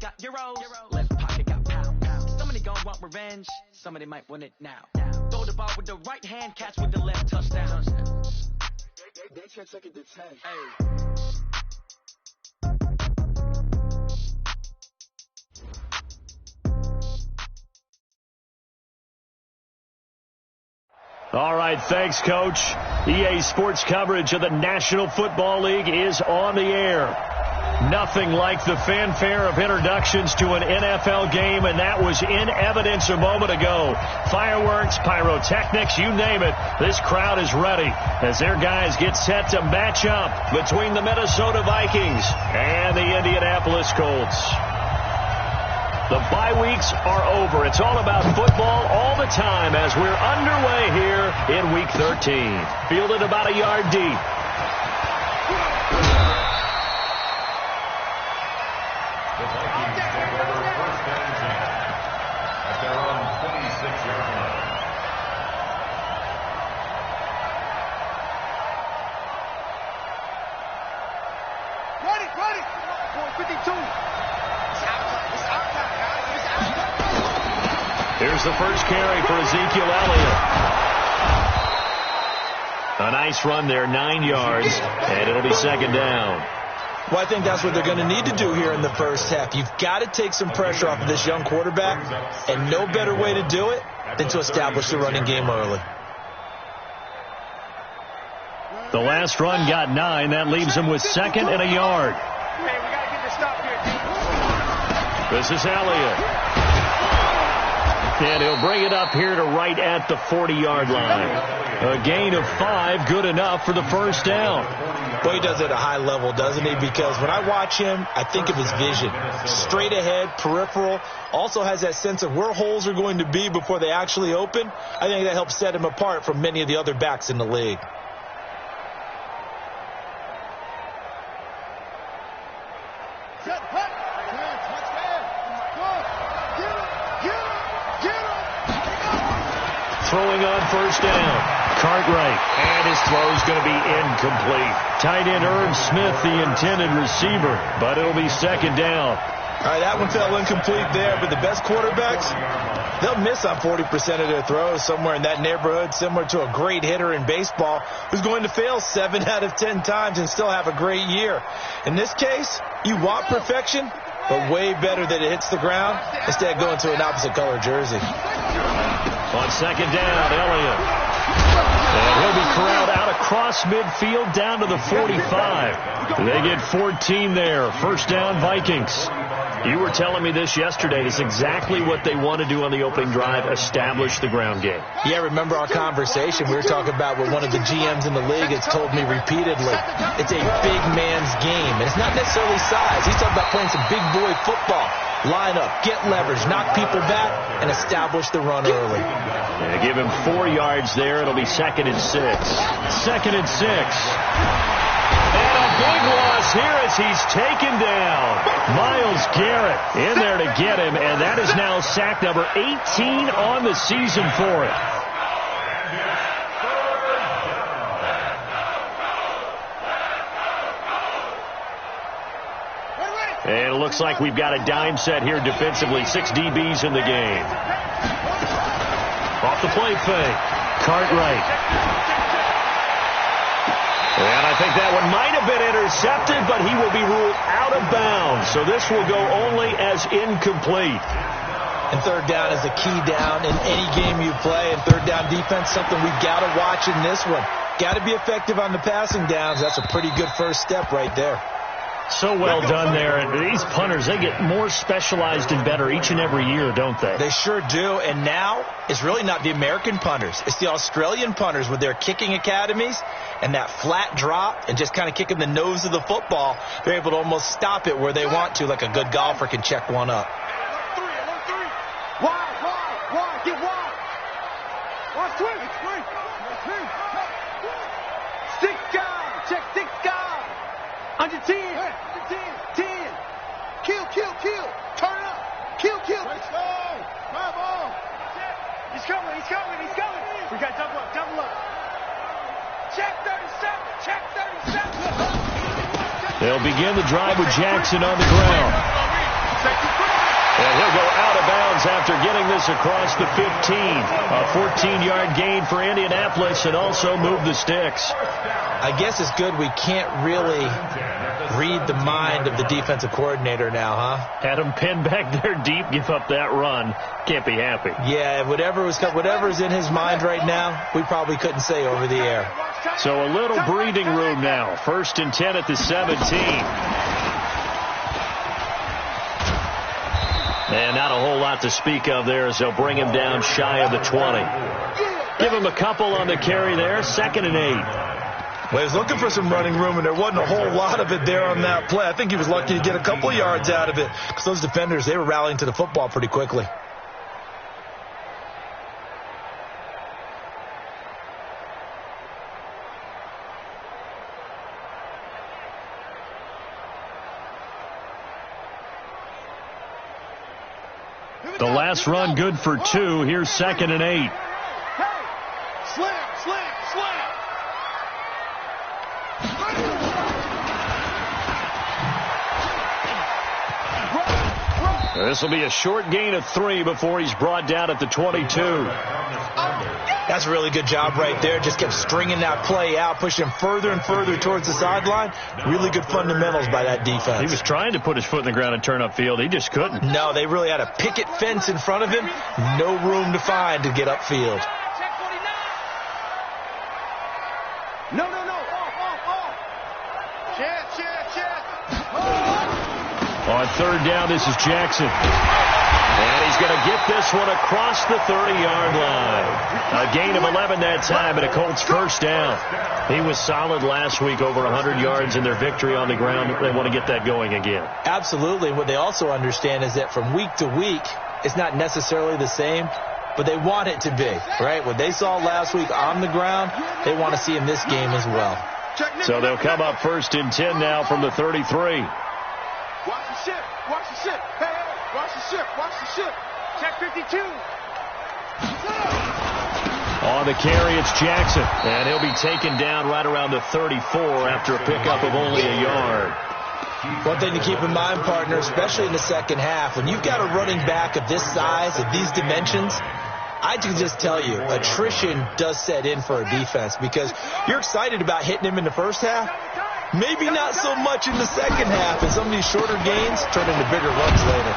got euros. Left pocket got pound. Somebody gon' want revenge. Somebody might want it now. Throw the ball with the right hand, catch with the left, touchdown. They can't take it to 10. Hey. All right, thanks, Coach. EA Sports coverage of the National Football League is on the air. Nothing like the fanfare of introductions to an NFL game, and that was in evidence a moment ago. Fireworks, pyrotechnics, you name it. This crowd is ready as their guys get set to match up between the Minnesota Vikings and the Indianapolis Colts. The bye weeks are over. It's all about football all the time as we're underway here in Week 13. Fielded about a yard deep. The Vikings take over first and 10 at their own 26-yard line. Ready. 52. Here's the first carry for Ezekiel Elliott. A nice run there, 9 yards, and it'll be second down. Well, I think that's what they're going to need to do here in the first half. You've got to take some pressure off of this young quarterback, and no better way to do it than to establish the running game early. The last run got 9. That leaves him with second and a yard. Hey, we got to get this stop here, This is Elliott. And he'll bring it up here to right at the 40-yard line. A gain of 5, good enough for the first down. Well, he does it at a high level, doesn't he? Because when I watch him, I think of his vision. Straight ahead, peripheral. Also has that sense of where holes are going to be before they actually open. I think that helps set him apart from many of the other backs in the league. Throwing on first down. Cartwright. And his throw's going to be incomplete. Tight end Irv Smith, the intended receiver. But it'll be second down. All right, that one fell incomplete there. But the best quarterbacks, they'll miss on 40% of their throws, somewhere in that neighborhood, similar to a great hitter in baseball who's going to fail 7 out of 10 times and still have a great year. In this case, you want perfection, but way better that it hits the ground instead of going to an opposite color jersey. On second down, Elliott. And he'll be corralled out across midfield down to the 45. They get 14 there. First down, Vikings. You were telling me this yesterday. It's exactly what they want to do on the opening drive, establish the ground game. Yeah, remember our conversation. We were talking about what one of the GMs in the league has told me repeatedly. It's a big man's game, and it's not necessarily size. He's talking about playing some big boy football. Line up, get leverage, knock people back, and establish the run early. Yeah, give him 4 yards there. It'll be second and 6. Second and 6. And a big loss here as he's taken down. Myles Garrett in there to get him, and that is now sack number 18 on the season for it. And it looks like we've got a dime set here defensively. 6 DBs in the game. Off the play fake. Cartwright. And I think that one might have been intercepted, but he will be ruled out of bounds. So this will go only as incomplete. And third down is a key down in any game you play. And third down defense, something we've got to watch in this one. Got to be effective on the passing downs. That's a pretty good first step right there. So well done there. And these punters, they get more specialized and better each and every year, don't they? They sure do. And now it's really not the American punters. It's the Australian punters with their kicking academies and that flat drop and just kind of kicking the nose of the football. They're able to almost stop it where they want to, like a good golfer can check one up. Wide, get wide. Watch swing. 6 guys, check 6 guys. Under 10. 10. Kill. Turn it up. Kill. Let's go. Drive on. He's coming. We got double up. Check 37. They'll begin the drive with Jackson on the ground. downs after getting this across the 15. A 14-yard gain for Indianapolis and also moved the sticks. I guess it's good we can't really read the mind of the defensive coordinator now, huh? Had him pinned back there deep, give up that run. Can't be happy. Yeah, whatever's in his mind right now, we probably couldn't say over the air. So a little breathing room now. 1st and 10 at the 17. And not a whole lot to speak of there as they'll bring him down shy of the 20. Give him a couple on the carry there. 2nd and 8. Well, he was looking for some running room, and there wasn't a whole lot of it there on that play. I think he was lucky to get a couple yards out of it because those defenders, they were rallying to the football pretty quickly. The last run good for 2. Here's 2nd and 8. Hey! Slam, slam, slam! This will be a short gain of 3 before he's brought down at the 22. That's a really good job right there. Just kept stringing that play out, pushing him further and further towards the sideline. Really good fundamentals by that defense. He was trying to put his foot in the ground and turn upfield. He just couldn't. No, they really had a picket fence in front of him. No room to find to get upfield. No. Off. Chance. On 3rd down, this is Jackson. And he's going to get this one across the 30-yard line. A gain of 11 that time, and a Colts 1st down. He was solid last week, over 100 yards in their victory on the ground. They want to get that going again. Absolutely. What they also understand is that from week to week, it's not necessarily the same, but they want it to be, right? What they saw last week on the ground, they want to see in this game as well. So they'll come up 1st and 10 now from the 33. Watch the ship. Hey, watch the ship. Check 52. On the carry, it's Jackson. And he'll be taken down right around the 34 after a pickup of only a yard. One thing to keep in mind, partner, especially in the second half, when you've got a running back of this size, of these dimensions, I can just tell you, attrition does set in for a defense because you're excited about hitting him in the first half. Maybe not so much in the second half, and some of these shorter gains turn into bigger runs later.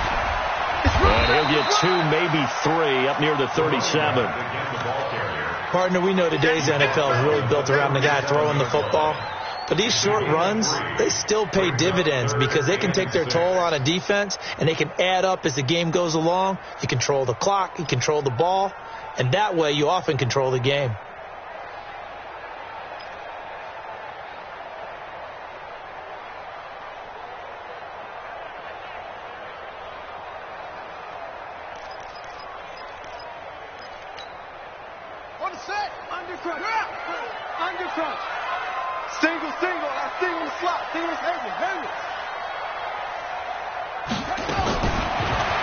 And he'll get 2, maybe 3, up near the 37. Partner, we know today's NFL is really built around the guy throwing the football. But these short runs, they still pay dividends because they can take their toll on a defense, and they can add up as the game goes along. You control the clock, you control the ball, and that way you often control the game. Undercut. Single. I single the slot. Single heavy.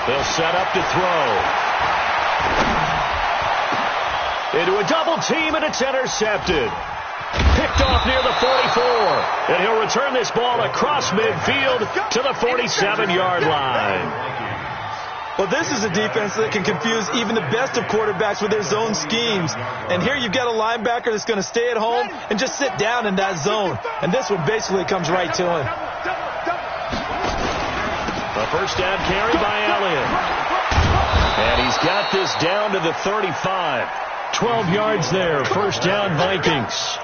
They'll set up to throw. Into a double team, and it's intercepted. Picked off near the 44. And he'll return this ball across midfield to the 47-yard line. Well, this is a defense that can confuse even the best of quarterbacks with their zone schemes. And here you've got a linebacker that's going to stay at home and just sit down in that zone. And this one basically comes right to him. A 1st down carry by Elliott. And he's got this down to the 35. 12 yards there. 1st down, Vikings.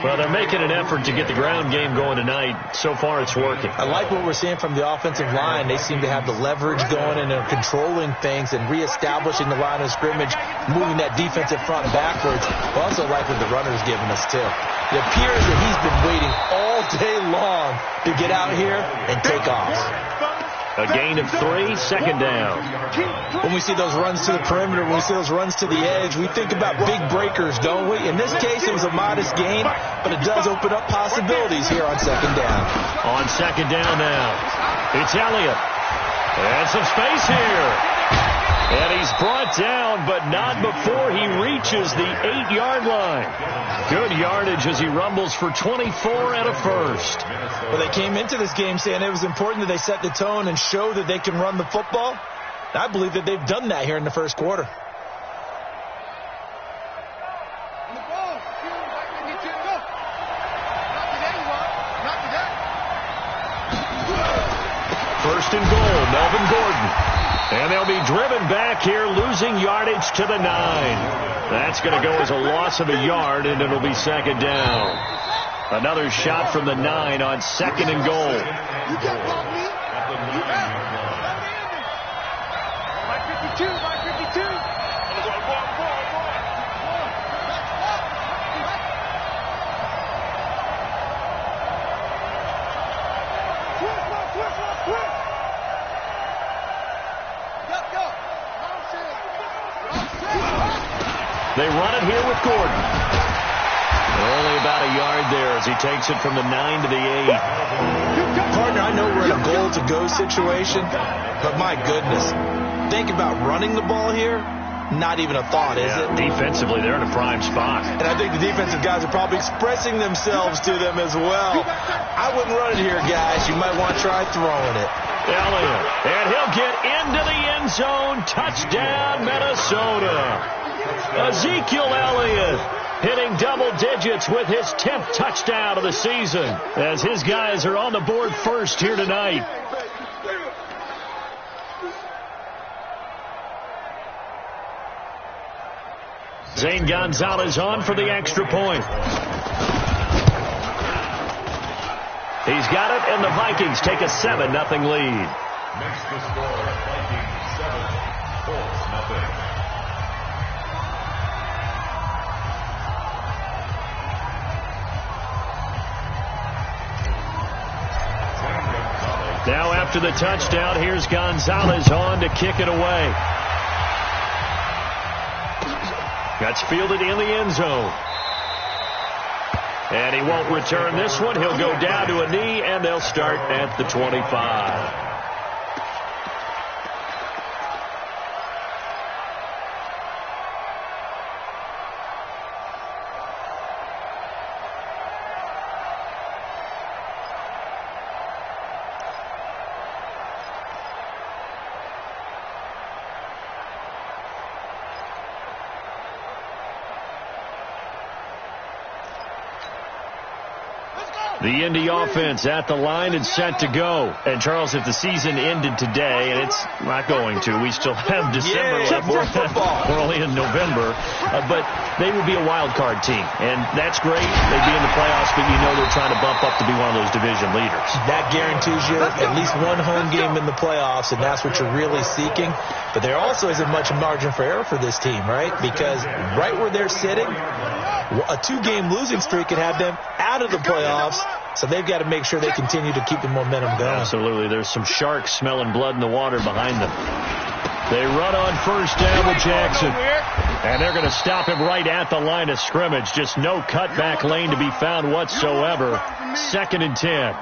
Well, they're making an effort to get the ground game going tonight. So far, it's working. I like what we're seeing from the offensive line. They seem to have the leverage going and they're controlling things and reestablishing the line of scrimmage, moving that defensive front backwards. I also like what the runner's giving us, too. It appears that he's been waiting all day long to get out here and take off. A gain of 3, 2nd down. When we see those runs to the perimeter, when we see those runs to the edge, we think about big breakers, don't we? In this case, it was a modest gain, but it does open up possibilities here on 2nd down. On 2nd down now, it's Elliott. And some space here. And he's brought down, but not before he reaches the 8-yard line. Good yardage as he rumbles for 24 and a first. Well, they came into this game saying it was important that they set the tone and show that they can run the football. I believe that they've done that here in the first quarter. First and goal, Melvin Gordon. And they'll be driven back here, losing yardage to the 9. That's going to go as a loss of a yard, and it'll be second down. Another shot from the 9 on second and goal. You can't block me. You can't. By 52, by 52. They run it here with Gordon. Only about a yard there as he takes it from the 9 to the 8. Partner, I know we're in a goal-to-go situation, but my goodness, think about running the ball here. Not even a thought, is it? Defensively, they're in a prime spot. And I think the defensive guys are probably expressing themselves to them as well. I wouldn't run it here, guys. You might want to try throwing it. Elliott, and he'll get into the end zone. Touchdown, Minnesota. Ezekiel Elliott hitting double digits with his 10th touchdown of the season as his guys are on the board first here tonight. Zane Gonzalez on for the extra point. He's got it, and the Vikings take a 7-0 lead. Makes the score Vikings 7, Colts 0. Now after the touchdown, here's Gonzalez on to kick it away. That's fielded in the end zone. And he won't return this one. He'll go down to a knee, and they'll start at the 25. The Indy offense at the line and set to go. And, Charles, if the season ended today, and it's not going to, we still have December left. We're only in November. But they would be a wild card team. And that's great. They'd be in the playoffs, but you know they're trying to bump up to be one of those division leaders. That guarantees you at least one home game in the playoffs, and that's what you're really seeking. But there also isn't much margin for error for this team, right? Because right where they're sitting, a 2-game losing streak could have them out of the playoffs, so they've got to make sure they continue to keep the momentum going. Absolutely. There's some sharks smelling blood in the water behind them. They run on first down with Jackson, and they're going to stop him right at the line of scrimmage. Just no cutback lane to be found whatsoever. 2nd and 10.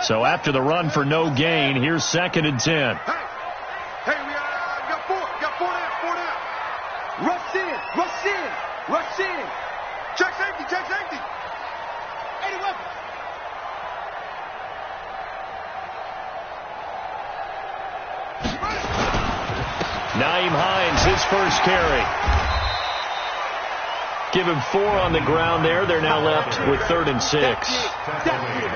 So after the run for no gain, here's 2nd and 10. Hey, we got four down. Rush in. Check safety. 81. Nyheim Hines, his first carry. Give him 4 on the ground there. They're now left with 3rd and 6.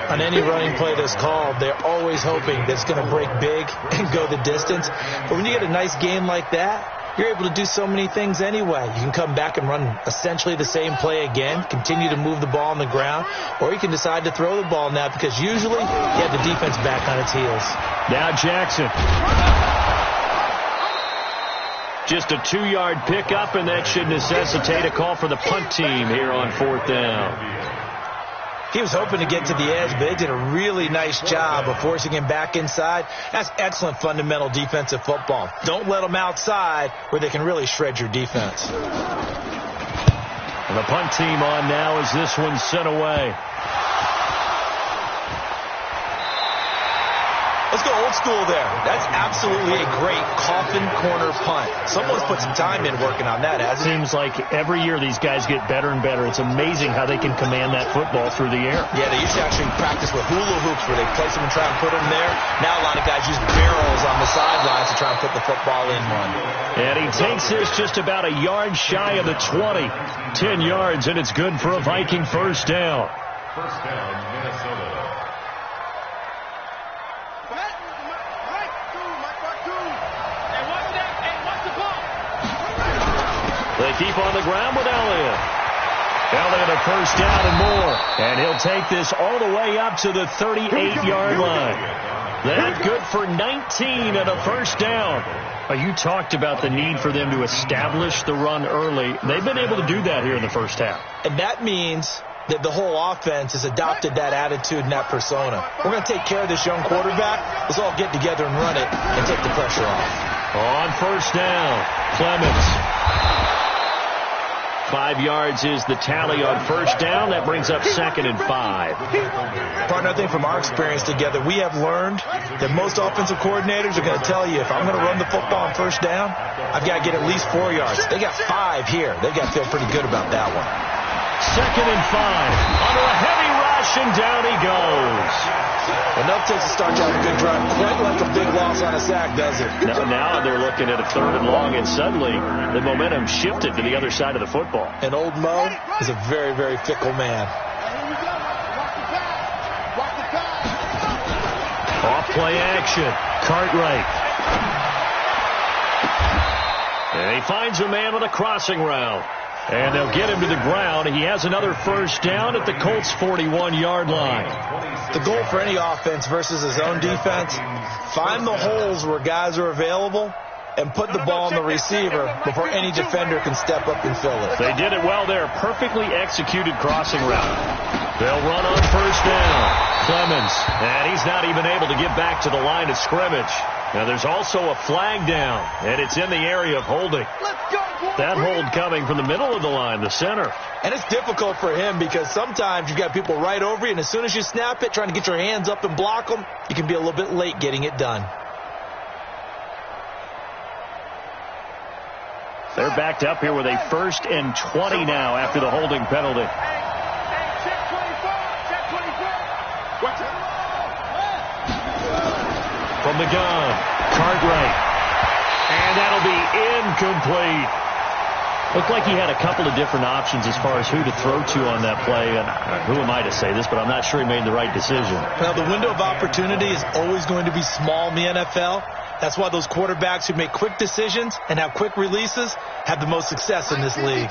On any running play that's called, they're always hoping that it's going to break big and go the distance. But when you get a nice gain like that, you're able to do so many things anyway. You can come back and run essentially the same play again, continue to move the ball on the ground, or you can decide to throw the ball now because usually you have the defense back on its heels. Now Jackson. Just a 2-yard pickup, and that should necessitate a call for the punt team here on 4th down. He was hoping to get to the edge, but they did a really nice job of forcing him back inside. That's excellent fundamental defensive football. Don't let them outside where they can really shred your defense. And the punt team on now as this one's sent away. Let's go old school there. That's absolutely a great coffin corner punt. Someone's put some time in working on that, hasn't it? Seems like every year these guys get better and better. It's amazing how they can command that football through the air. Yeah, they used to actually practice with hula hoops where they place them and try and put them there. Now a lot of guys use barrels on the sidelines to try and put the football in one. And he takes this just about a yard shy of the 20. 10 yards, and it's good for a Viking first down. First down, Minnesota. They keep on the ground with Elliott. Elliott a first down and more. And he'll take this all the way up to the 38-yard line. That good for 19 and a first down. You talked about the need for them to establish the run early. They've been able to do that here in the first half. And that means that the whole offense has adopted that attitude and that persona. We're going to take care of this young quarterback. Let's all get together and run it and take the pressure off. On first down, Clemens. 5 yards is the tally on first down. That brings up 2nd and 5. Partner, I think from our experience together, we have learned that most offensive coordinators are going to tell you, if I'm going to run the football on first down, I've got to get at least 4 yards. They got 5 here. They've got to feel pretty good about that one. 2nd and 5. Under a heavy rush, and down he goes. Enough takes to start you on a good drive. Quite like a big loss on a sack, does it? Now they're looking at a 3rd and long, and suddenly the momentum shifted to the other side of the football. And old Mo is a very, very fickle man. Off play action. Cartwright. And he finds a man on a crossing route. And they'll get him to the ground. He has another first down at the Colts' 41-yard line. The goal for any offense versus his own defense, find the holes where guys are available and put the ball on the receiver before any defender can step up and fill it. They did it well there. Perfectly executed crossing route. They'll run on first down. Clemens, and he's not even able to get back to the line of scrimmage. Now there's also a flag down, and it's in the area of holding. That hold coming from the middle of the line, the center. And it's difficult for him because sometimes you've got people right over you, and as soon as you snap it, trying to get your hands up and block them, you can be a little bit late getting it done. They're backed up here with a 1st and 20 now after the holding penalty. From the gun, Cartwright. And that'll be incomplete. Looked like he had a couple of different options as far as who to throw to on that play. And who am I to say this, but I'm not sure he made the right decision. Well, the window of opportunity is always going to be small in the NFL. That's why those quarterbacks who make quick decisions and have quick releases have the most success in this league.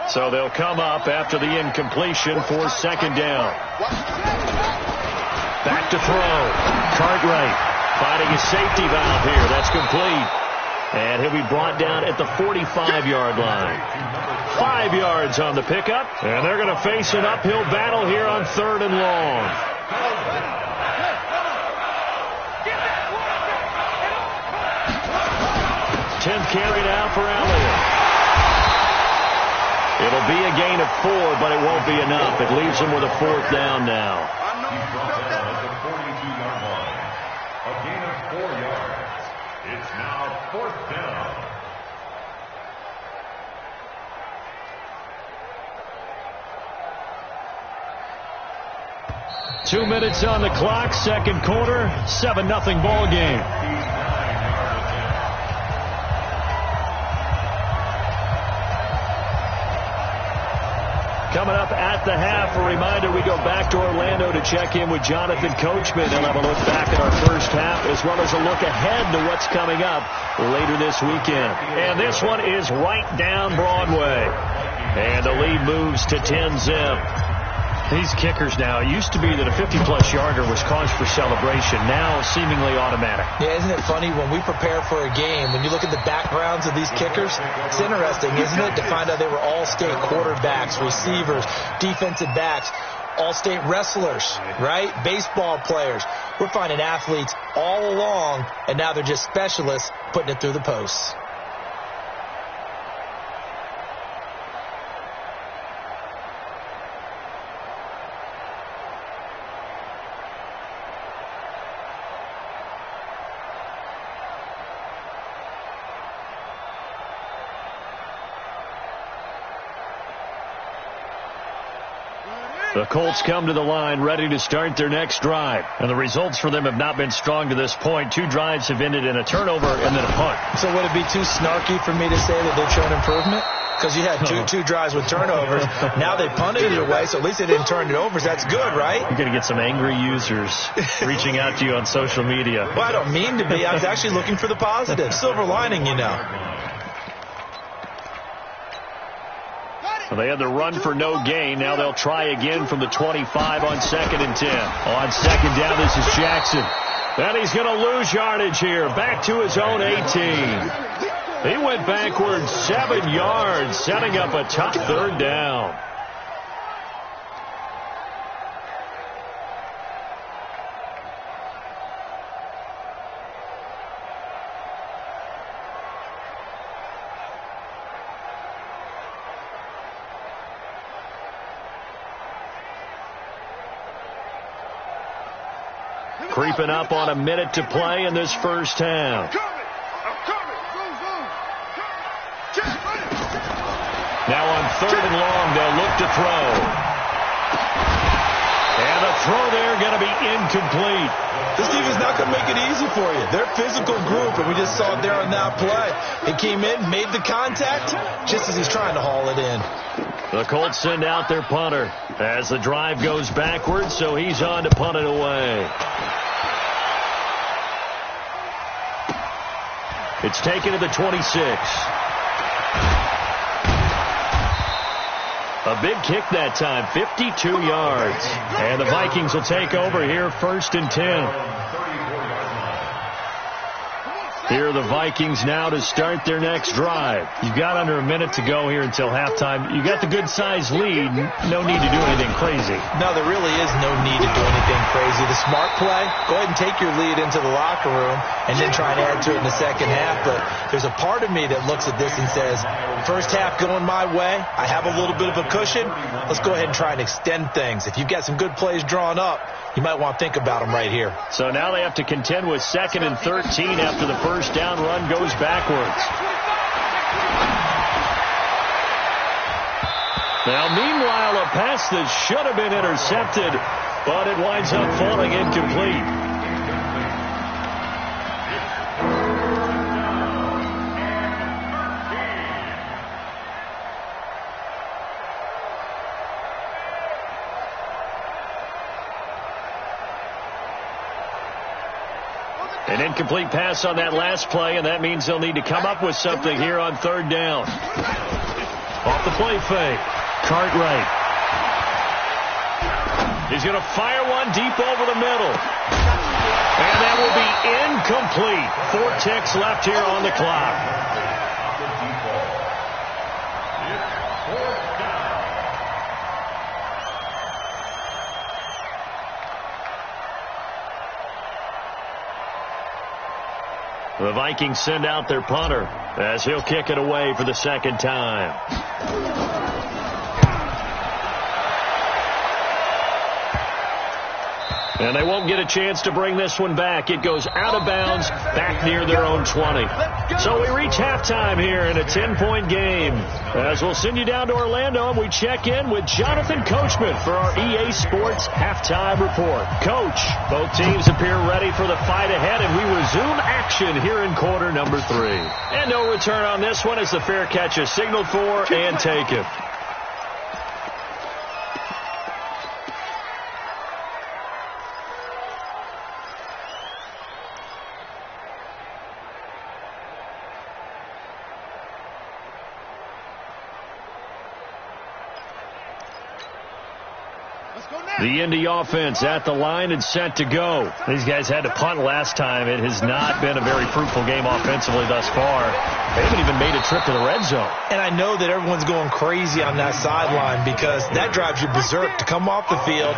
So they'll come up after the incompletion for 2nd down. Back to throw. Cartwright finding a safety valve here. That's complete. And he'll be brought down at the 45-yard line. 5 yards on the pickup. And they're going to face an uphill battle here on 3rd and long. 10th carry now for Elliott. It'll be a gain of 4, but it won't be enough. It leaves him with a 4th down now. He's brought down at the 42-yard line. A gain of 4 yards. It's now 4th down. Two minutes on the clock, 2nd quarter, 7-0 ball game. Coming up at the half, a reminder, we go back to Orlando to check in with Jonathan Coachman and have a look back at our first half as well as a look ahead to what's coming up later this weekend. And this one is right down Broadway. And the lead moves to 10-zip. These kickers now, it used to be that a 50-plus yarder was cause for celebration. Now seemingly automatic. Yeah, isn't it funny when we prepare for a game, when you look at the backgrounds of these kickers, it's interesting, isn't it, to find out they were all-state quarterbacks, receivers, defensive backs, all-state wrestlers, right? Baseball players. We're finding athletes all along, and now they're just specialists putting it through the posts. The Colts come to the line ready to start their next drive. And the results for them have not been strong to this point. 2 drives have ended in a turnover and then a punt. So would it be too snarky for me to say that they've shown improvement? Because you had two drives with turnovers. Now they punted it away, so at least they didn't turn it over. So that's good, right? You're going to get some angry users reaching out to you on social media. Well, I don't mean to be. I was actually looking for the positive. Silver lining, you know. Well, they had the run for no gain. Now they'll try again from the 25 on 2nd and 10. On 2nd down, this is Jackson. And he's going to lose yardage here. Back to his own 18. He went backwards 7 yards, setting up a tough 3rd down. Creeping up on a minute to play in this first half. Now on 3rd and long, they'll look to throw. And the throw there going to be incomplete. This defense not going to make it easy for you. They're a physical group, and we just saw it there on that play. He came in, made the contact, just as he's trying to haul it in. The Colts send out their punter as the drive goes backwards, so he's on to punt it away. It's taken to the 26. A big kick that time, 52 yards. And the Vikings will take over here 1st and 10. Here are the Vikings now to start their next drive. You've got under a minute to go here until halftime. You got the good-sized lead. No need to do anything crazy. No, there really is no need to do anything crazy. The smart play, go ahead and take your lead into the locker room and then try and add to it in the second half. But there's a part of me that looks at this and says, first half going my way. I have a little bit of a cushion. Let's go ahead and try and extend things. If you've got some good plays drawn up, you might want to think about them right here. So now they have to contend with 2nd and 13 after the first down run goes backwards. Now, meanwhile, a pass that should have been intercepted, but it winds up falling incomplete. An incomplete pass on that last play, and that means they'll need to come up with something here on 3rd down. Off the play fake. Cartwright. He's going to fire one deep over the middle. And that will be incomplete. 4 ticks left here on the clock. The Vikings send out their punter as he'll kick it away for the 2nd time. And they won't get a chance to bring this one back. It goes out of bounds back near their own 20. So we reach halftime here in a 10-point game. As we'll send you down to Orlando and we check in with Jonathan Coachman for our EA Sports Halftime Report. Coach, both teams appear ready for the fight ahead, and we resume action here in quarter number 3. And no return on this one as the fair catch is signaled for and taken. The Indy offense at the line and set to go. These guys had to punt last time. It has not been a very fruitful game offensively thus far. They haven't even made a trip to the red zone. And I know that everyone's going crazy on that sideline because that drives you berserk to come off the field,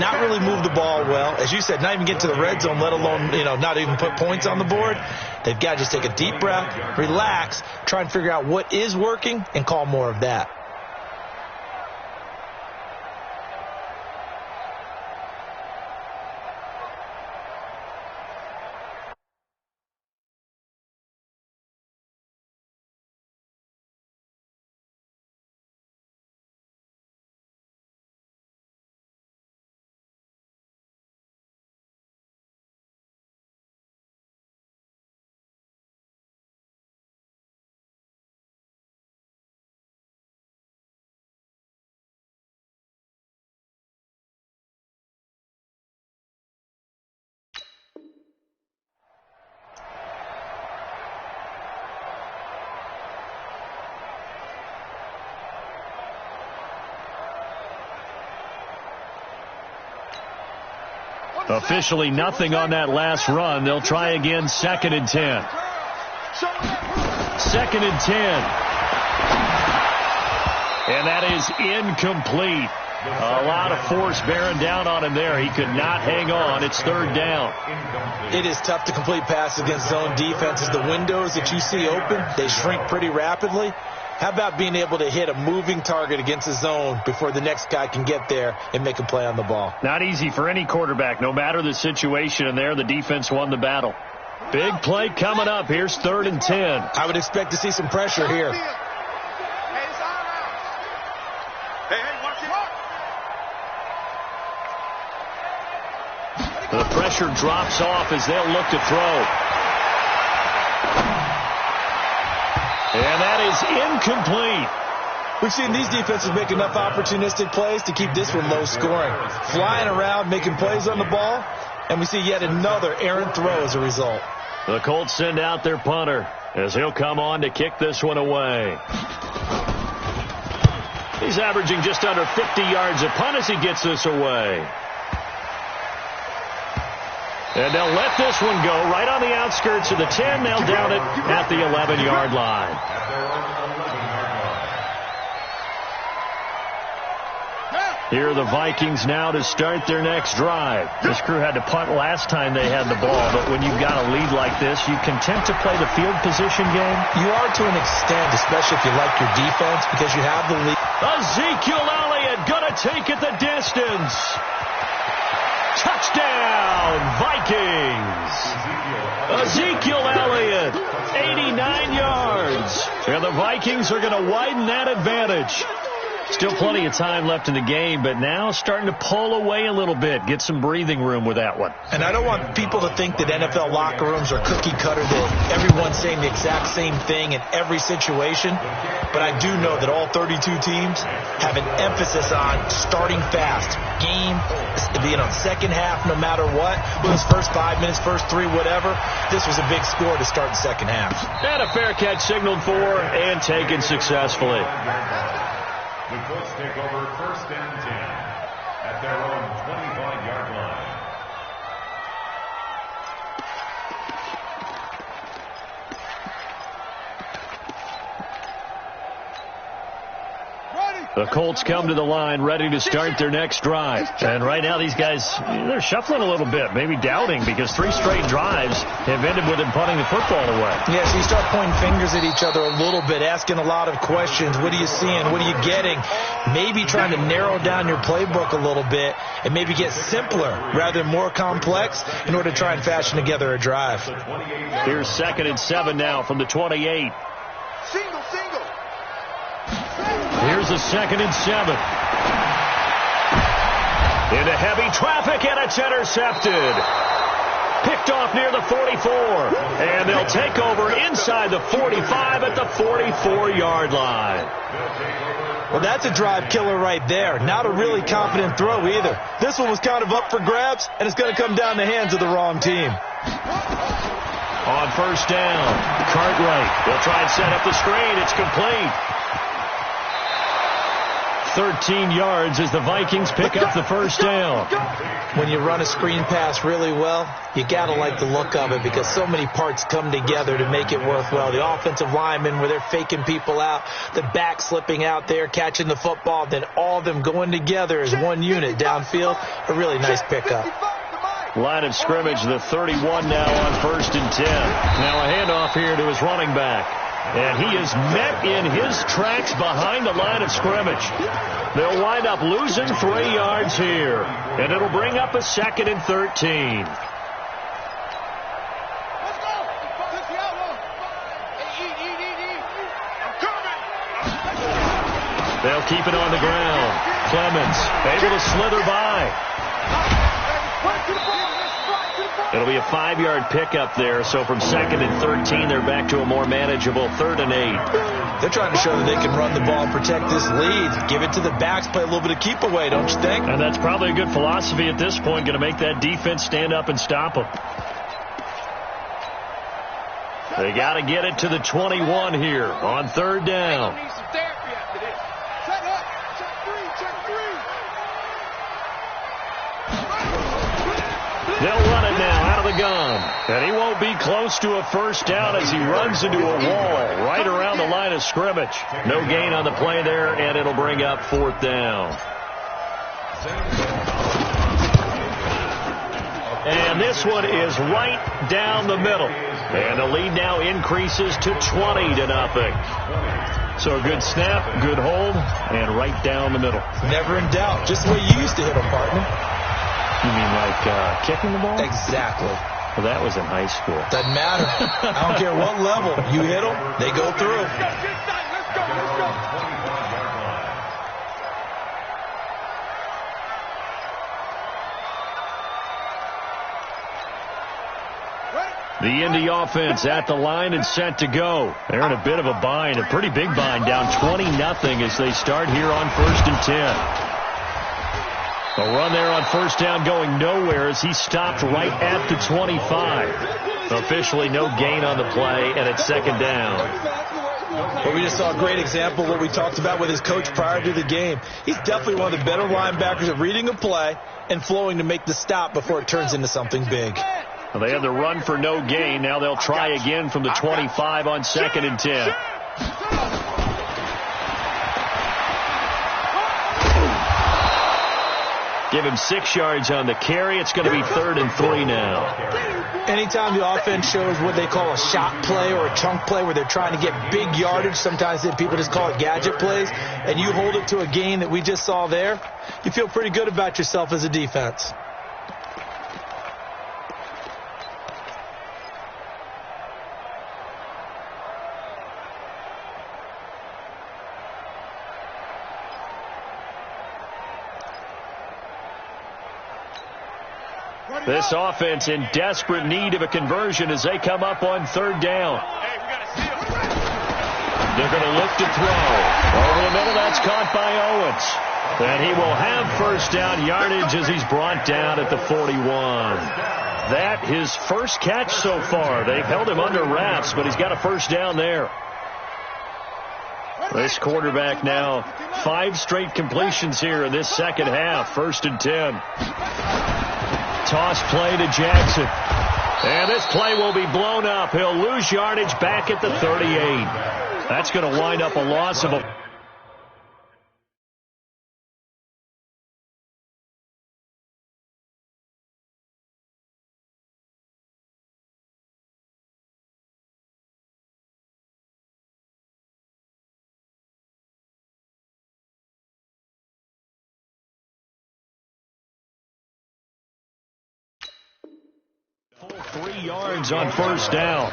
not really move the ball well. As you said, not even get to the red zone, let alone, not even put points on the board. They've got to just take a deep breath, relax, try and figure out what is working, and call more of that. Officially nothing on that last run. They'll try again, 2nd and 10. 2nd and 10. And that is incomplete. A lot of force bearing down on him there. He could not hang on. It's 3rd down. It is tough to complete passes against zone defenses. The windows that you see open, they shrink pretty rapidly. How about being able to hit a moving target against the zone before the next guy can get there and make a play on the ball? Not easy for any quarterback, no matter the situation. And there, the defense won the battle. Big play coming up. Here's 3rd and 10. I would expect to see some pressure here. The pressure drops off as they'll look to throw. And that is incomplete. We've seen these defenses make enough opportunistic plays to keep this one low scoring. Flying around, making plays on the ball, and we see yet another errant throw as a result. The Colts send out their punter as he'll come on to kick this one away. He's averaging just under 50 yards a punt as he gets this away. And they'll let this one go right on the outskirts of the 10. They'll down it at the 11-yard line. Here are the Vikings now to start their next drive. This crew had to punt last time they had the ball, but when you've got a lead like this, you content to play the field position game? You are to an extent, especially if you like your defense, because you have the lead. Ezekiel Elliott gonna take it the distance. Touchdown, Vikings! Ezekiel Elliott, 89 yards. And the Vikings are going to widen that advantage. Still plenty of time left in the game, but now starting to pull away a little bit. Get some breathing room with that one. And I don't want people to think that NFL locker rooms are cookie cutter, that everyone's saying the exact same thing in every situation. But I do know that all 32 teams have an emphasis on starting fast. Game, second half, no matter what. Those first 5 minutes, first 3, whatever. This was a big score to start the second half. And a fair catch signaled for and taken successfully. The Colts take over 1st and 10 at their own 25-yard line. The Colts come to the line ready to start their next drive. And right now these guys, they're shuffling a little bit, maybe doubting, because 3 straight drives have ended with them punting the football away. Yeah, so you start pointing fingers at each other a little bit, asking a lot of questions. What are you seeing? What are you getting? Maybe trying to narrow down your playbook a little bit and maybe get simpler rather than more complex in order to try and fashion together a drive. Here's 2nd and 7 now from the 28. Single. Here's a 2nd and 7. Into heavy traffic, and it's intercepted. Picked off near the 44. And they'll take over inside the 45 at the 44-yard line. Well, that's a drive killer right there. Not a really confident throw either. This one was kind of up for grabs, and it's going to come down the hands of the wrong team. On 1st down, Cartwright will try and set up the screen. It's complete. 13 yards as the Vikings pick up the first down. When you run a screen pass really well, you got to like the look of it because so many parts come together to make it work well. The offensive linemen, where they're faking people out, the back slipping out there, catching the football, then all of them going together as one unit downfield. A really nice pickup. Line of scrimmage, the 31 now on 1st and 10. Now a handoff here to his running back. And he is met in his tracks behind the line of scrimmage. They'll wind up losing 3 yards here. And it'll bring up a 2nd and 13. They'll keep it on the ground. Clemens able to slither by. It'll be a 5-yard pickup there. So from 2nd and 13, they're back to a more manageable 3rd and 8. They're trying to show that they can run the ball and protect this lead. Give it to the backs, play a little bit of keep away, don't you think? And that's probably a good philosophy at this point, going to make that defense stand up and stop them. They got to get it to the 21 here on 3rd down. They'll run it now out of the gun. And he won't be close to a first down as he runs into a wall right around the line of scrimmage. No gain on the play there, and it'll bring up 4th down. And this one is right down the middle. And the lead now increases to 20-0. So a good snap, good hold, and right down the middle. Never in doubt. Just the way you used to hit them, partner. You mean like kicking the ball? Exactly. Well, that was in high school. Doesn't matter. I don't care what level. You hit them, they go through. The Indy offense at the line and set to go. They're in a bit of a bind, a pretty big bind, down 20-0 as they start here on 1st and 10. A run there on 1st down going nowhere as he stopped right at the 25. Officially no gain on the play, and it's 2nd down. Well, we just saw a great example of what we talked about with his coach prior to the game. He's definitely one of the better linebackers at reading a play and flowing to make the stop before it turns into something big. Well, they had the run for no gain. Now they'll try again from the 25 on 2nd and 10. Give him 6 yards on the carry. It's going to be 3rd and 3 now. Anytime the offense shows what they call a shot play or a chunk play where they're trying to get big yardage, sometimes people just call it gadget plays, and you hold it to a gain that we just saw there, you feel pretty good about yourself as a defense. This offense in desperate need of a conversion as they come up on 3rd down. They're going to look to throw. Over the middle, that's caught by Owens. And he will have 1st down yardage as he's brought down at the 41. That his first catch so far. They've held him under wraps, but he's got a 1st down there. This quarterback now 5 straight completions here in this 2nd half. 1st and 10. Toss play to Jackson. And this play will be blown up. He'll lose yardage back at the 38. That's going to wind up a loss of a... Full 3 yards on 1st down.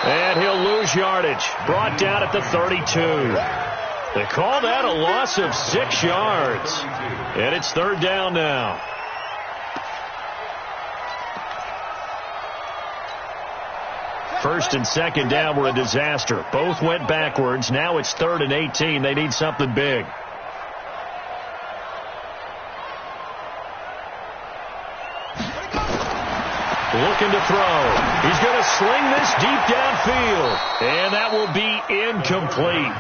And he'll lose yardage. Brought down at the 32. They call that a loss of 6 yards. And it's 3rd down now. First and second down were a disaster. Both went backwards. Now it's 3rd and 18. They need something big. Looking to throw. He's going to sling this deep downfield. And that will be incomplete.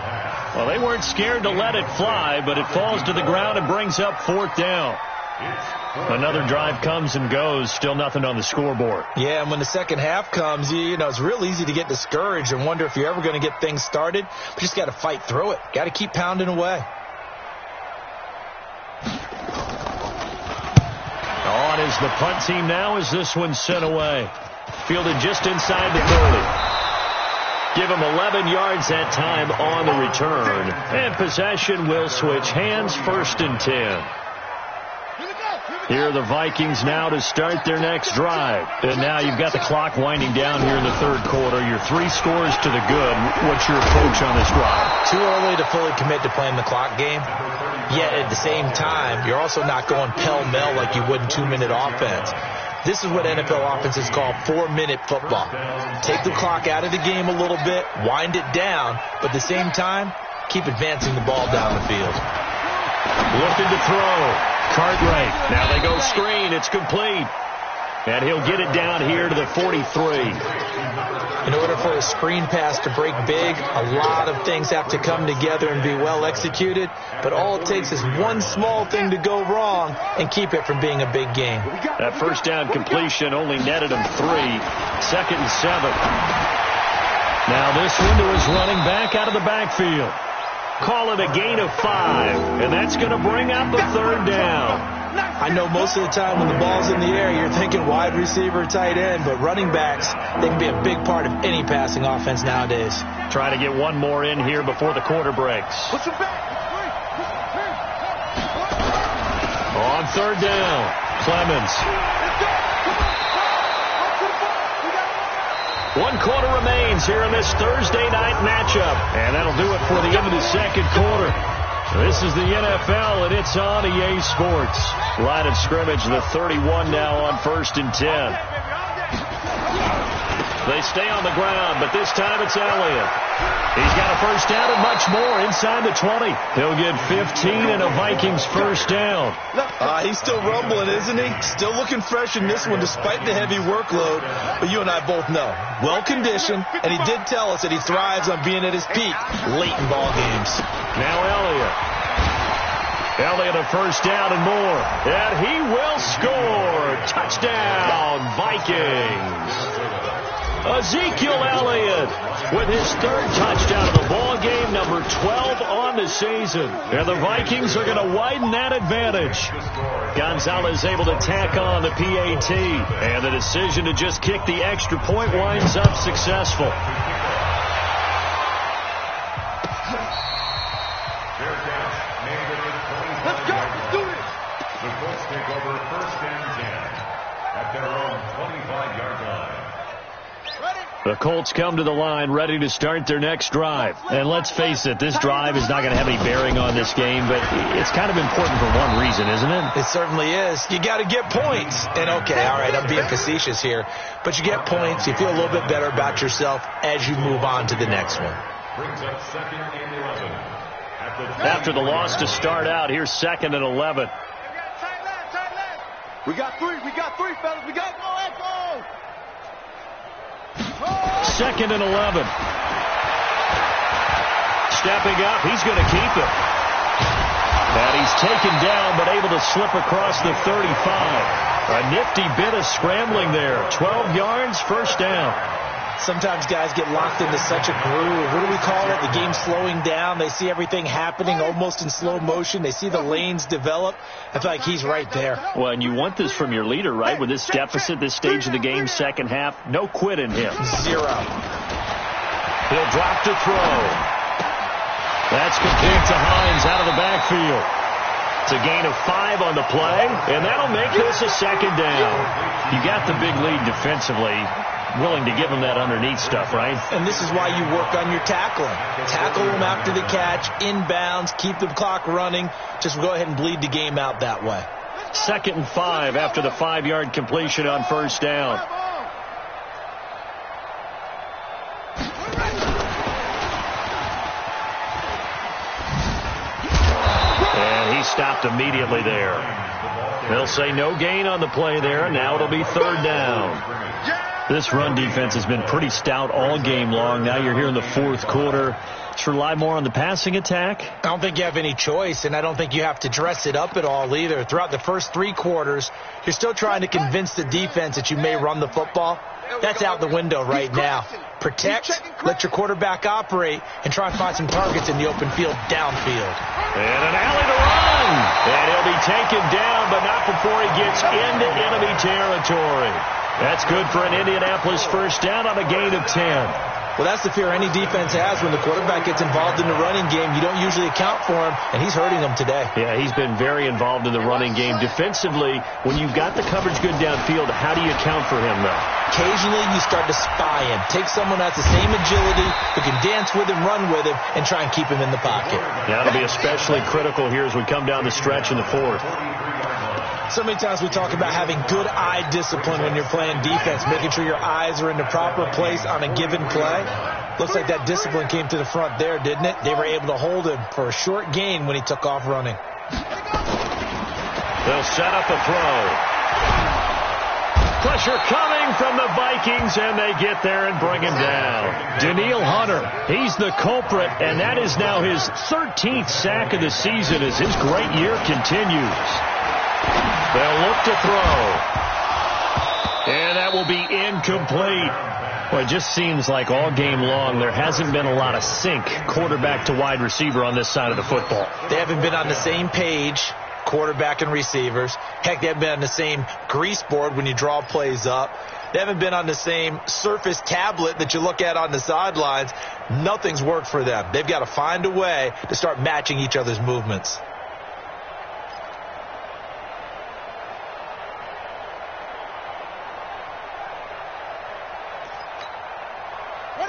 Well, they weren't scared to let it fly, but it falls to the ground and brings up 4th down. Another drive comes and goes. Still nothing on the scoreboard. Yeah, and when the second half comes, you know, it's real easy to get discouraged and wonder if you're ever going to get things started. But you just got to fight through it. Got to keep pounding away. On is the punt team now as this one's sent away. Fielded just inside the 30. Give him 11 yards that time on the return. And possession will switch hands. 1st and 10. Here are the Vikings now to start their next drive. And now you've got the clock winding down here in the 3rd quarter. You're 3 scores to the good. What's your approach on this drive? Too early to fully commit to playing the clock game. Yet at the same time, you're also not going pell-mell like you would in 2-minute offense. This is what NFL offenses call 4-minute football. Take the clock out of the game a little bit, wind it down, but at the same time, keep advancing the ball down the field. Looking to throw. Cartwright. Now they go screen. It's complete. And he'll get it down here to the 43. In order for a screen pass to break big, a lot of things have to come together and be well executed. But all it takes is one small thing to go wrong and keep it from being a big game. That first down completion only netted him 3. 2nd and 7. Now this window is running back out of the backfield. Call it a gain of 5, and that's going to bring out the 3rd down. I know most of the time when the ball's in the air, you're thinking wide receiver, tight end, but running backs, they can be a big part of any passing offense nowadays. Trying to get one more in here before the quarter breaks. On 3rd down, Clemens. 1 quarter remains here in this Thursday night matchup. And that'll do it for the end of the 2nd quarter. This is the NFL, and it's on EA Sports. Line of scrimmage, the 31 now on 1st and 10. They stay on the ground, but this time it's Elliott. He's got a first down and much more inside the 20. He'll get 15 and a Vikings first down. He's still rumbling, isn't he? Still looking fresh in this one despite the heavy workload. But you and I both know, well-conditioned, and he did tell us that he thrives on being at his peak late in ball games. Now Elliott a first down and more. And he will score. Touchdown, Vikings. Ezekiel Elliott with his 3rd touchdown of the ball game, number 12 on the season. And the Vikings are going to widen that advantage. Gonzalez able to tack on the PAT. And the decision to just kick the extra point winds up successful. Let's go. Let's do this. The Colts take over 1st and 10 at their own 25-yard line. The Colts come to the line ready to start their next drive. And let's face it, this drive is not going to have any bearing on this game, but it's kind of important for one reason, isn't it? It certainly is. You got to get points. And okay, all right, I'm being facetious here, but you get points, you feel a little bit better about yourself as you move on to the next one. Brings up 2nd and 11. After the loss to start out, here's 2nd and 11. We got 3, fellas. We got go. 2nd and 11. Stepping up, he's going to keep it. And he's taken down, but able to slip across the 35. A nifty bit of scrambling there. 12 yards, first down. Sometimes guys get locked into such a groove. What do we call it? The game slowing down. They see everything happening almost in slow motion. They see the lanes develop. I feel like he's right there. Well, and you want this from your leader, right? With this deficit, this stage of the game, second half, no quit in him. 0. He'll drop to throw. That's complete to Hines out of the backfield. It's a gain of 5 on the play, and that'll make this a second down. You got the big lead defensively. Willing to give him that underneath stuff, right? And this is why you work on your tackling. Tackle him after the catch, inbounds, keep the clock running. Just go ahead and bleed the game out that way. 2nd and 5 after the 5-yard completion on first down. stopped immediately there. They'll say no gain on the play there, and now it'll be third down. This run defense has been pretty stout all game long. Now you're here in the fourth quarter. Let's rely more on the passing attack. I don't think you have any choice, and I don't think you have to dress it up at all either. Throughout the first 3 quarters, you're still trying to convince the defense that you may run the football. That's out the window right now. Protect, let your quarterback operate, and try and find some targets in the open field downfield. And an alley to run. And he'll be taken down, but not before he gets into enemy territory. That's good for an Indianapolis first down on a gain of 10. Well, that's the fear any defense has when the quarterback gets involved in the running game. You don't usually account for him, and he's hurting them today. Yeah, he's been very involved in the running game. Defensively, when you've got the coverage good downfield, how do you account for him, though? Occasionally, you start to spy him. Take someone that's the same agility, who can dance with him, run with him, and try and keep him in the pocket. That'll be especially critical here as we come down the stretch in the fourth. So many times we talk about having good eye discipline when you're playing defense, making sure your eyes are in the proper place on a given play. Looks like that discipline came to the front there, didn't it? They were able to hold him for a short gain when he took off running. They'll set up a throw. Pressure coming from the Vikings, and they get there and bring him down. Danielle Hunter, he's the culprit, and that is now his 13th sack of the season as his great year continues. They'll look to throw. And that will be incomplete. Well, it just seems like all game long there hasn't been a lot of sync quarterback to wide receiver on this side of the football. They haven't been on the same page, quarterback and receivers. Heck, they haven't been on the same grease board when you draw plays up. They haven't been on the same Surface tablet that you look at on the sidelines. Nothing's worked for them. They've got to find a way to start matching each other's movements.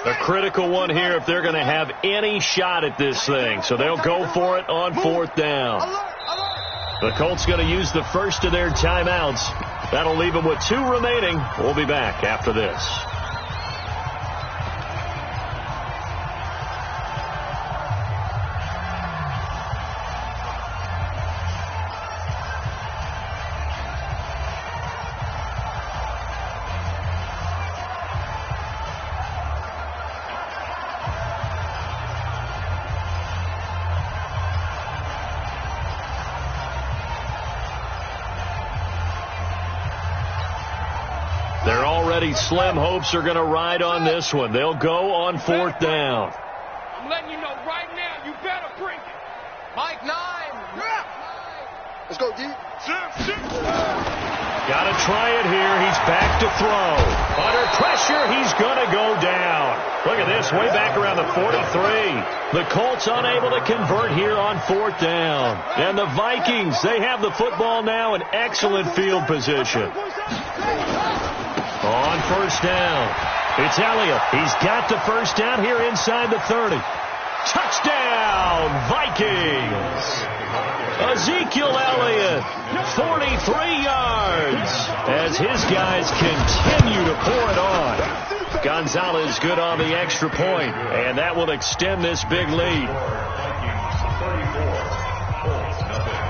A critical one here if they're going to have any shot at this thing. So they'll go for it on fourth down. The Colts going to use the first of their timeouts. That'll leave them with 2 remaining. We'll be back after this. Slim hopes are going to ride on this one. They'll go on fourth down. I'm letting you know right now, you better bring it. Mike 9. Let's go, D. Got to try it here. He's back to throw. Under pressure, he's going to go down. Look at this, way back around the 43. The Colts unable to convert here on fourth down. And the Vikings, they have the football now in excellent field position. On first down, it's Elliott. He's got the first down here inside the 30. Touchdown, Vikings! Ezekiel Elliott, 43 yards, as his guys continue to pour it on. Gonzalez good on the extra point, and that will extend this big lead.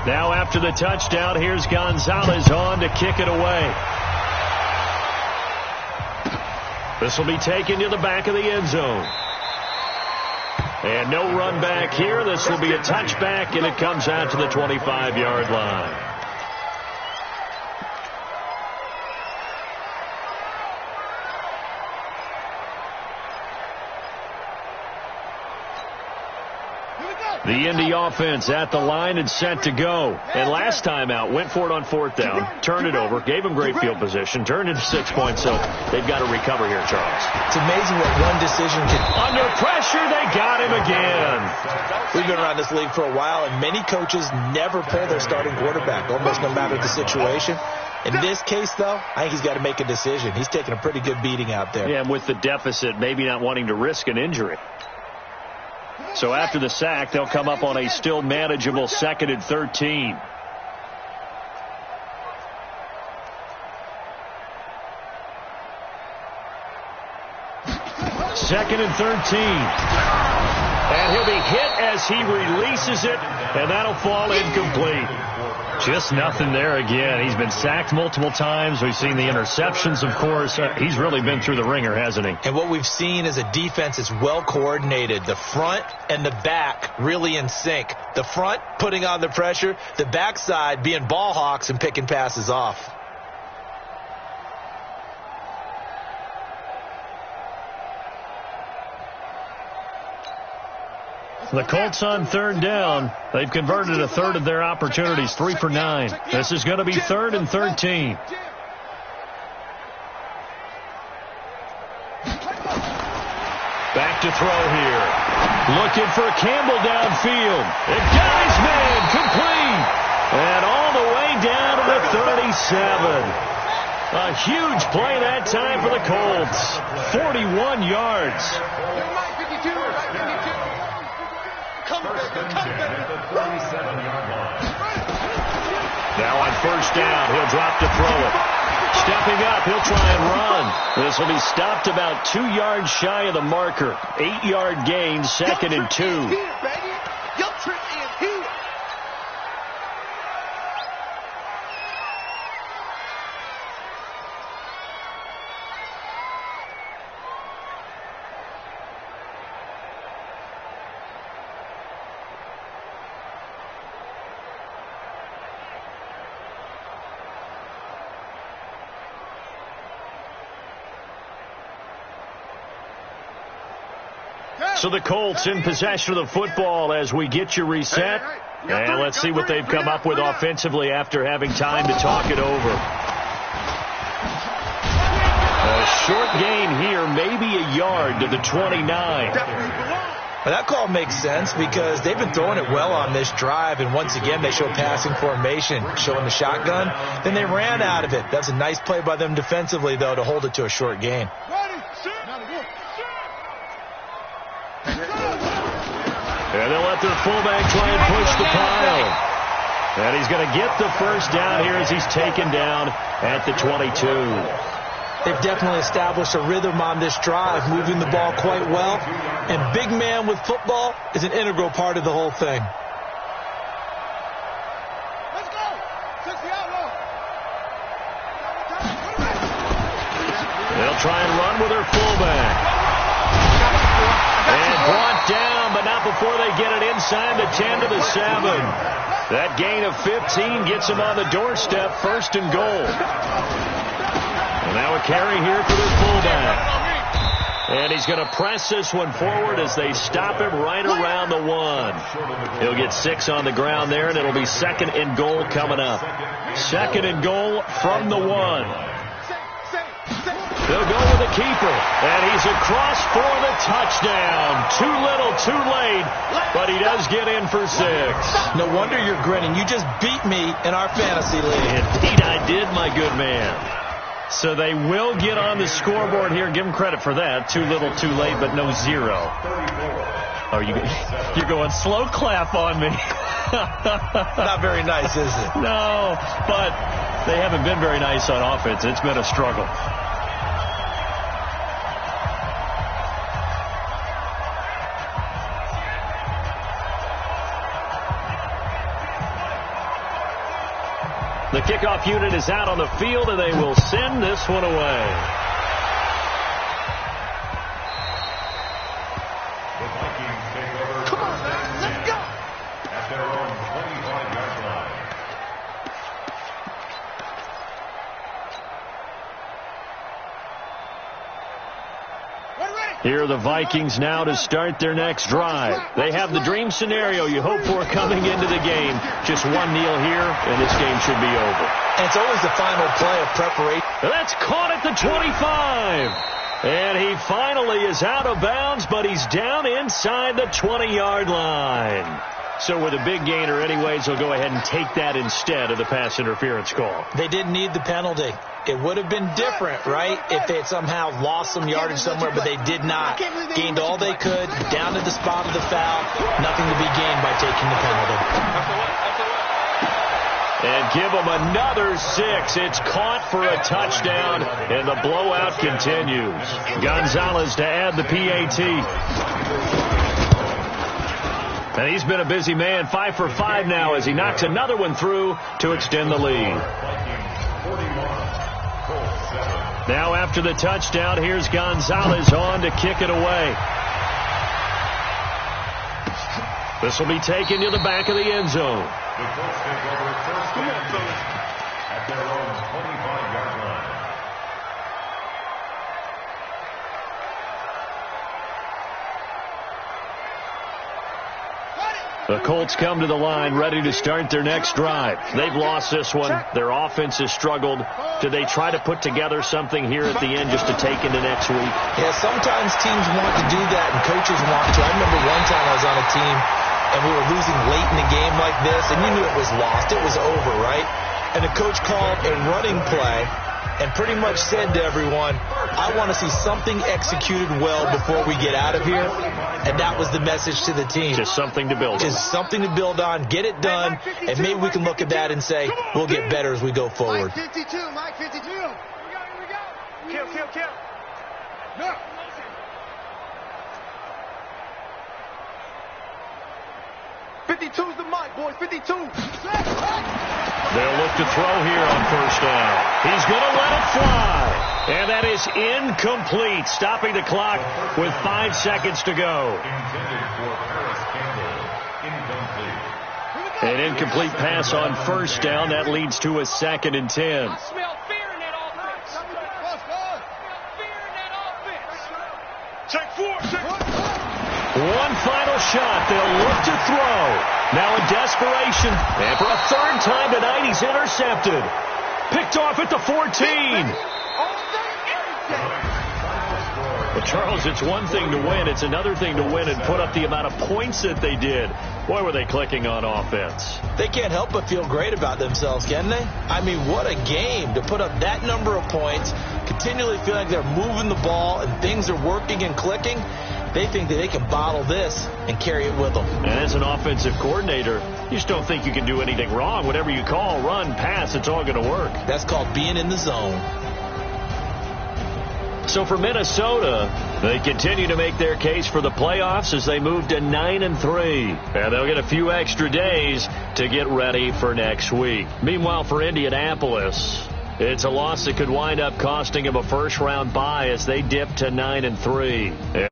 Now after the touchdown, here's Gonzalez on to kick it away. This will be taken to the back of the end zone. And no run back here. This will be a touchback, and it comes out to the 25-yard line. The Indy offense at the line and set to go. And last time out, went for it on fourth down, turned it over, gave them great field position, turned into 6 points, so they've got to recover here, Charles. It's amazing what one decision can... Under pressure, they got him again. We've been around this league for a while, and many coaches never pull their starting quarterback, almost no matter the situation. In this case, though, I think he's got to make a decision. He's taking a pretty good beating out there. Yeah, and with the deficit, maybe not wanting to risk an injury. So after the sack, they'll come up on a still manageable 2nd and 13. 2nd and 13. And he'll be hit as he releases it, and that'll fall incomplete. Just nothing there again. He's been sacked multiple times. We've seen the interceptions, of course. He's really been through the ringer, hasn't he? And what we've seen is a defense that's well coordinated. The front and the back really in sync. The front putting on the pressure, the backside being ball hawks and picking passes off. The Colts on 3rd down. They've converted a third of their opportunities, 3 for 9. This is going to be 3rd and 13. Back to throw here. Looking for Campbell downfield. And guy's man complete. And all the way down to the 37. A huge play that time for the Colts. 41 yards. Now on 1st down, he'll drop to throw it. Stepping up, he'll try and run. This will be stopped about 2 yards shy of the marker. 8-yard gain, 2nd and 2. So the Colts in possession of the football as we get you reset. And let's see what they've come up with offensively after having time to talk it over. A short gain here, maybe a yard to the 29. Well, that call makes sense because they've been throwing it well on this drive, and once again they show passing formation, showing the shotgun. Then they ran out of it. That's a nice play by them defensively, though, to hold it to a short gain. And they'll let their fullback try and push the pile. And he's going to get the 1st down here as he's taken down at the 22. They've definitely established a rhythm on this drive, moving the ball quite well. And big man with football is an integral part of the whole thing. Let's go. Sexy outlaw. They'll try and run with their fullback. And brought down, but not before they get it inside the 10 to the 7. That gain of 15 gets them on the doorstep, 1st and goal. And now a carry here for their fullback. And he's going to press this one forward as they stop him right around the 1. He'll get 6 on the ground there, and it'll be 2nd and goal coming up. 2nd and goal from the 1. They'll go with the keeper, and he's across for the touchdown. Too little, too late, but he does get in for 6. No wonder you're grinning. You just beat me in our fantasy league. Indeed I did, my good man. So they will get on the scoreboard here. Give them credit for that. Too little, too late, but no 0. Oh, you're going slow clap on me. Not very nice, is it? No, but they haven't been very nice on offense. It's been a struggle. The kickoff unit is out on the field, and they will send this one away. The Vikings take over. Come on, man. Let's go. At their own 25-yard line. Here are the Vikings now to start their next drive. They have the dream scenario you hope for coming into the game. Just one kneel here, and this game should be over. And it's always the final play of preparation. That's caught at the 25. And he finally is out of bounds, but he's down inside the 20-yard line. So with a big gainer anyways, they'll go ahead and take that instead of the pass interference call. They didn't need the penalty. It would have been different, right, if they had somehow lost some yardage somewhere, but they did not. Gained all they could, down to the spot of the foul. Nothing to be gained by taking the penalty. And give them another 6. It's caught for a touchdown, and the blowout continues. Gonzalez to add the PAT. And he's been a busy man, 5 for 5 now as he knocks another one through to extend the lead. Now after the touchdown, here's Gonzalez on to kick it away. This will be taken to the back of the end zone. The Colts take over first and 10 at their own 25-yard line. The Colts come to the line ready to start their next drive. They've lost this one. Their offense has struggled. Do they try to put together something here at the end just to take into next week? Yeah, sometimes teams want to do that and coaches want to. I remember one time I was on a team and we were losing late in the game like this, and you knew it was lost. It was over, right? And the coach called a running play and pretty much said to everyone, I want to see something executed well before we get out of here. And that was the message to the team. Just something to build on. Just something to build on, get it done, and maybe we can look at that and say, we'll get better as we go forward. Mike 52, Mike 52. Here we go. Kill. No. 52's the mic, boys. 52. They'll look to throw here on first down. He's going to let it fly. And that is incomplete, stopping the clock with 5 seconds to go. Intended for Paris Campbell. Incomplete. An incomplete pass on first down. That leads to a 2nd and 10. I smell fear in that offense. I smell fear in that offense. Check 4. One final shot. They'll look to throw. Now in desperation. And for a 3rd time tonight, he's intercepted. Picked off at the 14. Well, Charles, it's one thing to win. It's another thing to win and put up the amount of points that they did. Boy, were they clicking on offense. They can't help but feel great about themselves, can they? I mean, what a game to put up that number of points, continually feel like they're moving the ball and things are working and clicking. They think that they can bottle this and carry it with them. And as an offensive coordinator, you just don't think you can do anything wrong. Whatever you call, run, pass, it's all going to work. That's called being in the zone. So for Minnesota, they continue to make their case for the playoffs as they move to 9-3. And they'll get a few extra days to get ready for next week. Meanwhile, for Indianapolis, it's a loss that could wind up costing them a first-round bye as they dip to 9-3.